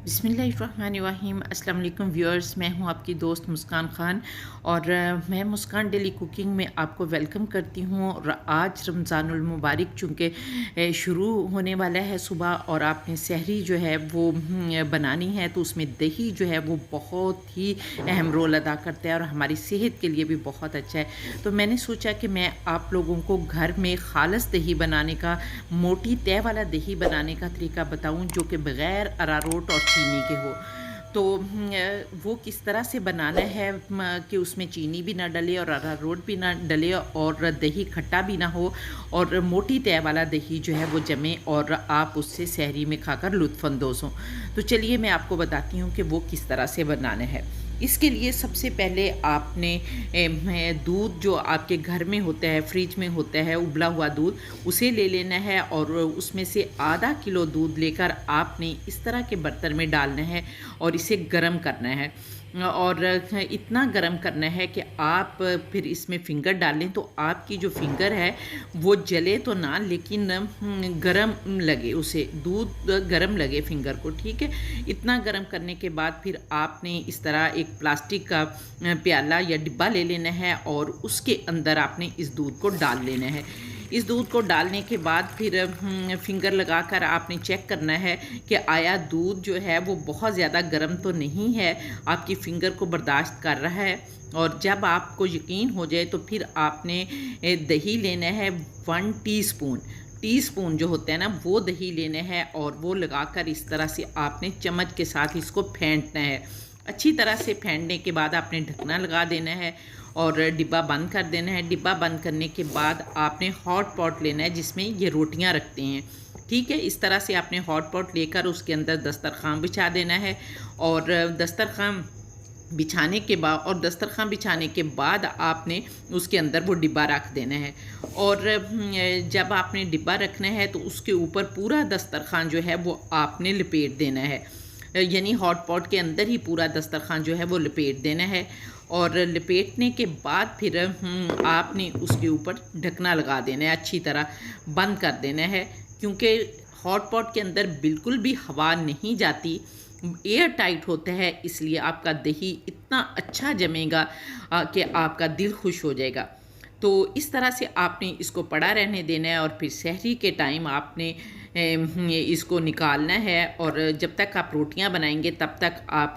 बिस्मिल्लाहिर्रहमानिर्रहीम। अस्सलाम वालेकुम व्यूअर्स, मैं हूं आपकी दोस्त मुस्कान ख़ान और मैं मुस्कान डेली कुकिंग में आपको वेलकम करती हूं। और आज रमज़ानुल मुबारक चूँकि शुरू होने वाला है सुबह और आपने सहरी जो है वो बनानी है, तो उसमें दही जो है वो बहुत ही अहम रोल अदा करता है और हमारी सेहत के लिए भी बहुत अच्छा है। तो मैंने सोचा कि मैं आप लोगों को घर में ख़ालिस दही बनाने का, मोटी तय वाला दही बनाने का तरीका बताऊं, जो कि बग़ैर अरारोट और चीनी के हो। तो वो किस तरह से बनाना है कि उसमें चीनी भी ना डले और अरारोट भी ना डले और दही खट्टा भी ना हो और मोटी तय वाला दही जो है वो जमे और आप उससे सहरी में खाकर लुत्फ़अंदोज़ हों। तो चलिए मैं आपको बताती हूँ कि वो किस तरह से बनाना है। इसके लिए सबसे पहले आपने दूध जो आपके घर में होता है, फ्रिज में होता है, उबला हुआ दूध, उसे ले लेना है और उसमें से आधा किलो दूध लेकर आपने इस तरह के बर्तन में डालना है और इसे गर्म करना है। और इतना गर्म करना है कि आप फिर इसमें फ़िंगर डालें तो आपकी जो फ़िंगर है वो जले तो ना, लेकिन गरम लगे, उसे दूध गरम लगे फ़िंगर को, ठीक है। इतना गरम करने के बाद फिर आपने इस तरह एक प्लास्टिक का प्याला या डिब्बा ले लेना है और उसके अंदर आपने इस दूध को डाल लेना है। इस दूध को डालने के बाद फिर फिंगर लगाकर आपने चेक करना है कि आया दूध जो है वो बहुत ज़्यादा गर्म तो नहीं है, आपकी फ़िंगर को बर्दाश्त कर रहा है। और जब आपको यकीन हो जाए तो फिर आपने दही लेना है 1 टीस्पून जो होता है ना, वो दही लेना है और वो लगाकर इस तरह से आपने चम्मच के साथ इसको फेंटना है। अच्छी तरह से फेंटने के बाद आपने ढकना लगा देना है और डिब्बा बंद कर देना है। डिब्बा बंद करने के बाद आपने हॉट पॉट लेना है जिसमें ये रोटियां रखते हैं, ठीक है। इस तरह से आपने हॉट पॉट लेकर उसके अंदर दस्तरखान बिछा देना है और दस्तरखान बिछाने के बाद आपने उसके अंदर वो डिब्बा रख देना है। और जब आपने डिब्बा रखना है तो उसके ऊपर पूरा दस्तरखान जो है वो आपने लपेट देना है, यानी हॉट पॉट के अंदर ही पूरा दस्तरखान जो है वो लपेट देना है। और लपेटने के बाद फिर आपने उसके ऊपर ढकना लगा देना है, अच्छी तरह बंद कर देना है, क्योंकि हॉट पॉट के अंदर बिल्कुल भी हवा नहीं जाती, एयर टाइट होता है, इसलिए आपका दही इतना अच्छा जमेगा कि आपका दिल खुश हो जाएगा। तो इस तरह से आपने इसको पड़ा रहने देना है और फिर सहरी के टाइम आपने इसको निकालना है। और जब तक आप रोटियां बनाएंगे तब तक आप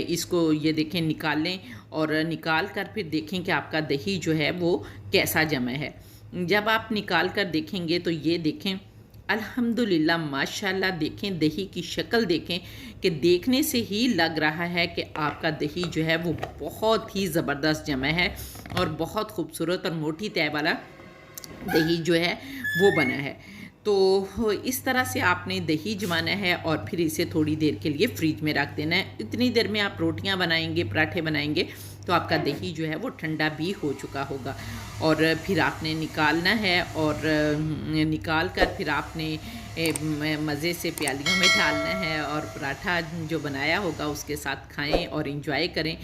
इसको ये देखें निकाल लें और निकाल कर फिर देखें कि आपका दही जो है वो कैसा जमा है। जब आप निकाल कर देखेंगे तो ये देखें अल्हम्दुलिल्लाह माशाल्लाह, देखें दही की शक्ल देखें कि देखने से ही लग रहा है कि आपका दही जो है वो बहुत ही ज़बरदस्त जमा है और बहुत खूबसूरत और मोटी तय वाला दही जो है वो बना है। तो इस तरह से आपने दही जमाना है और फिर इसे थोड़ी देर के लिए फ्रिज में रख देना है। इतनी देर में आप रोटियां बनाएंगे, पराठे बनाएंगे, तो आपका दही जो है वो ठंडा भी हो चुका होगा। और फिर आपने निकालना है और निकाल कर फिर आपने मज़े से प्यालियों में डालना है और पराठा जो बनाया होगा उसके साथ खाएं और इंजॉय करें।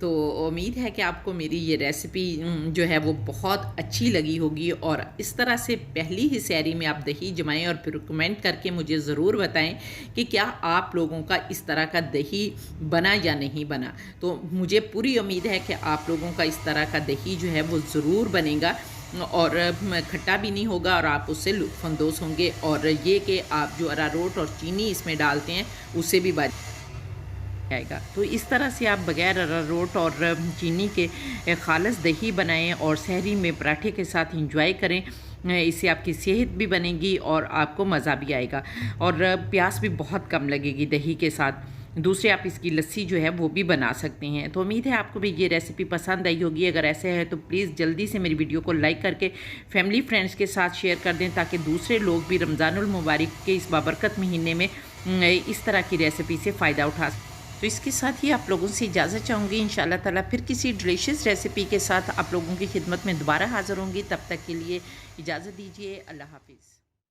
तो उम्मीद है कि आपको मेरी ये रेसिपी जो है वो बहुत अच्छी लगी होगी। और इस तरह से पहली ही सहरी में आप दही जमाएं और फिर कमेंट करके मुझे ज़रूर बताएं कि क्या आप लोगों का इस तरह का दही बना या नहीं बना। तो मुझे पूरी उम्मीद है कि आप लोगों का इस तरह का दही जो है वो ज़रूर बनेगा और खट्टा भी नहीं होगा और आप उससे लुत्फ़अंदोज़ होंगे। और ये कि आप जो अरारोट और चीनी इसमें डालते हैं उससे भी बच जाएगा। तो इस तरह से आप बग़ैर अरारोट और चीनी के ख़ालिस दही बनाएं और सहरी में पराठे के साथ इंजॉय करें। इससे आपकी सेहत भी बनेगी और आपको मज़ा भी आएगा और प्यास भी बहुत कम लगेगी दही के साथ। दूसरे आप इसकी लस्सी जो है वो भी बना सकते हैं। तो उम्मीद है आपको भी ये रेसिपी पसंद आई होगी। अगर ऐसे है तो प्लीज़ जल्दी से मेरी वीडियो को लाइक करके फैमिली फ्रेंड्स के साथ शेयर कर दें, ताकि दूसरे लोग भी रमज़ानुल मुबारक के इस बाबरकत महीने में इस तरह की रेसिपी से फ़ायदा उठा सकें। तो इसके साथ ही आप लोगों से इजाज़त चाहूँगी। इंशाल्लाह ताला फिर किसी डिलीशियस रेसिपी के साथ आप लोगों की खिदमत में दोबारा हाज़िर होंगी। तब तक के लिए इजाज़त दीजिए। अल्लाह हाफ़िज़।